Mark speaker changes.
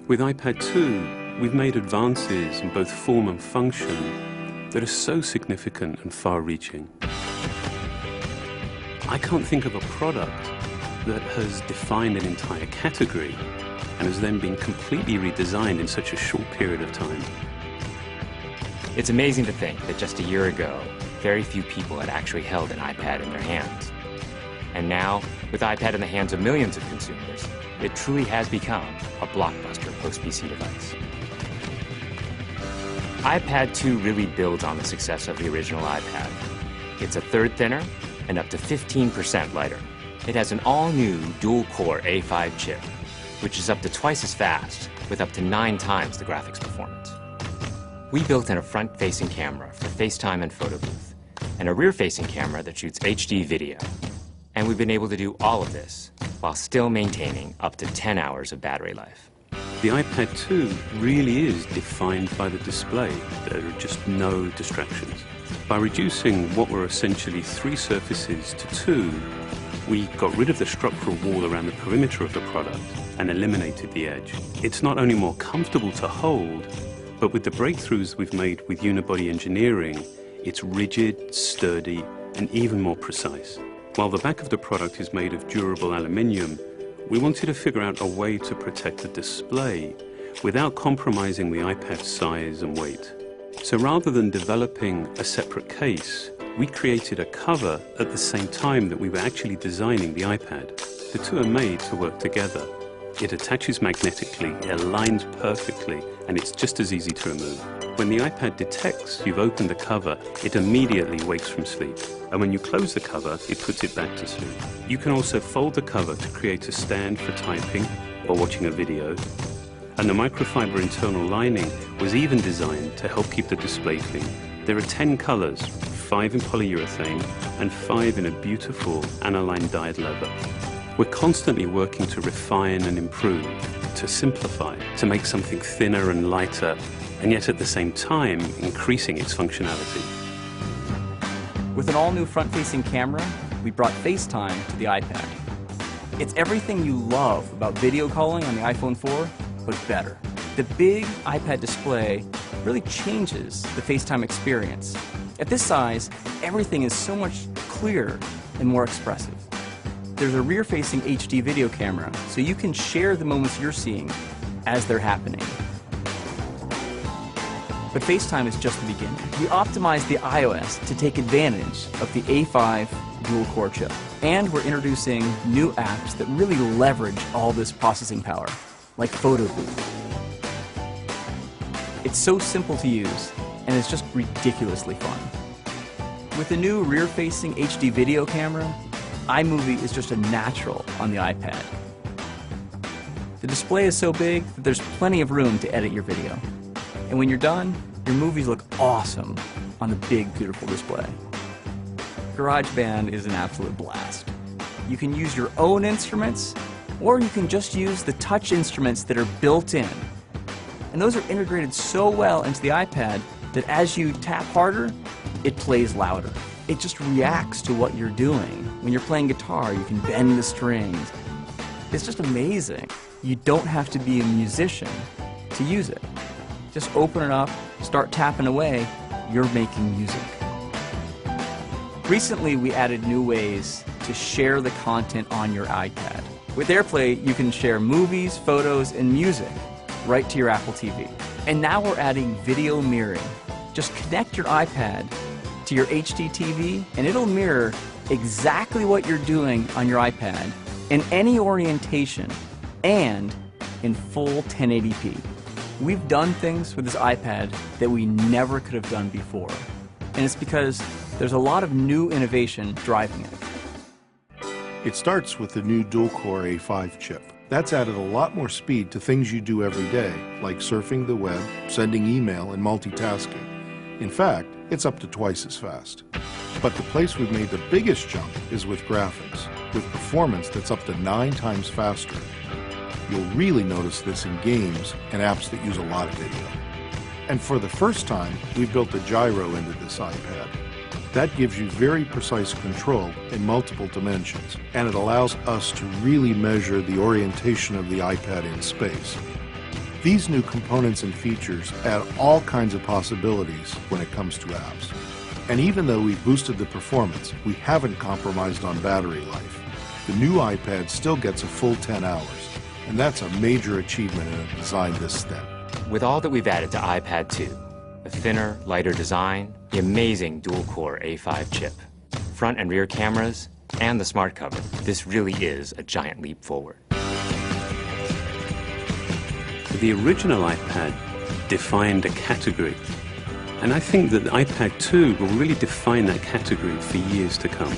Speaker 1: With iPad 2, we've made advances in both form and function that are so significant and far-reaching. I can't think of a product that has defined an entire category and has then been completely redesigned in such a short period of time.
Speaker 2: It's amazing to think that just a year ago, very few people had actually held an iPad in their hands. And now, with iPad in the hands of millions of consumers, it truly has become a blockbuster post-PC device. iPad 2 really builds on the success of the original iPad. It's a third thinner and up to 15% lighter. It has an all-new dual-core A5 chip, which is up to twice as fast, with up to 9 times the graphics performance. We built in a front-facing camera for FaceTime and photo booth, and a rear-facing camera that shoots HD video. And we've been able to do all of this while still maintaining up to 10 hours of battery life.
Speaker 1: The iPad 2 really is defined by the display. There are just no distractions. By reducing what were essentially 3 surfaces to 2, we got rid of the structural wall around the perimeter of the product and eliminated the edge. It's not only more comfortable to hold, but with the breakthroughs we've made with unibody engineering, it's rigid, sturdy, and even more precise. While the back of the product is made of durable aluminium, we wanted to figure out a way to protect the display without compromising the iPad's size and weight. So rather than developing a separate case, we created a cover at the same time that we were actually designing the iPad. The two are made to work together. It attaches magnetically, it aligns perfectly, and it's just as easy to remove. When the iPad detects you've opened the cover, it immediately wakes from sleep. And when you close the cover, it puts it back to sleep. You can also fold the cover to create a stand for typing or watching a video. And the microfiber internal lining was even designed to help keep the display clean. There are 10 colors, 5 in polyurethane and 5 in a beautiful aniline dyed leather. We're constantly working to refine and improve, to simplify, to make something thinner and lighter, and yet at the same time, increasing its functionality.
Speaker 3: With an all-new front-facing camera, we brought FaceTime to the iPad. It's everything you love about video calling on the iPhone 4, but better. The big iPad display really changes the FaceTime experience. At this size, everything is so much clearer and more expressive. There's a rear-facing HD video camera, so you can share the moments you're seeing as they're happening. But FaceTime is just the beginning. We optimized the iOS to take advantage of the A5 dual-core chip. And we're introducing new apps that really leverage all this processing power, like Photo Booth. It's so simple to use, and it's just ridiculously fun. With the new rear-facing HD video camera, iMovie is just a natural on the iPad. The display is so big that there's plenty of room to edit your video. And when you're done, your movies look awesome on the big, beautiful display. Garageband is an absolute blast. You can use your own instruments, or you can just use the touch instruments that are built in. And those are integrated so well into the iPad that as you tap harder, it plays louder. It just reacts to what you're doing. When you're playing guitar, you can bend the strings. It's just amazing. You don't have to be a musician to use it. Just open it up, start tapping away, you're making music. Recently, we added new ways to share the content on your iPad. With Airplay, you can share movies, photos, and music right to your Apple TV. And now we're adding video mirroring. Just connect your iPad to your HD TV, and it'll mirror exactly what you're doing on your iPad in any orientation and in full 1080p. We've done things with this iPad that we never could have done before, and it's because there's a lot of new innovation driving it.
Speaker 4: It starts with the new dual-core A5 chip. That's added a lot more speed to things you do every day, like surfing the web, sending email, and multitasking. In fact, it's up to twice as fast. But the place we've made the biggest jump is with graphics, with performance that's up to 9 times faster. You'll really notice this in games and apps that use a lot of video. And for the first time, we've built a gyro into this iPad. That gives you very precise control in multiple dimensions, and it allows us to really measure the orientation of the iPad in space. These new components and features add all kinds of possibilities when it comes to apps. And even though we boosted the performance, we haven't compromised on battery life. The new iPad still gets a full 10 hours, and that's a major achievement in a design this thin.
Speaker 2: With all that we've added to iPad 2, the thinner, lighter design, the amazing dual-core A5 chip, front and rear cameras, and the smart cover, this really is a giant leap forward.
Speaker 1: The original iPad defined a category, and I think that the iPad 2 will really define that category for years to come.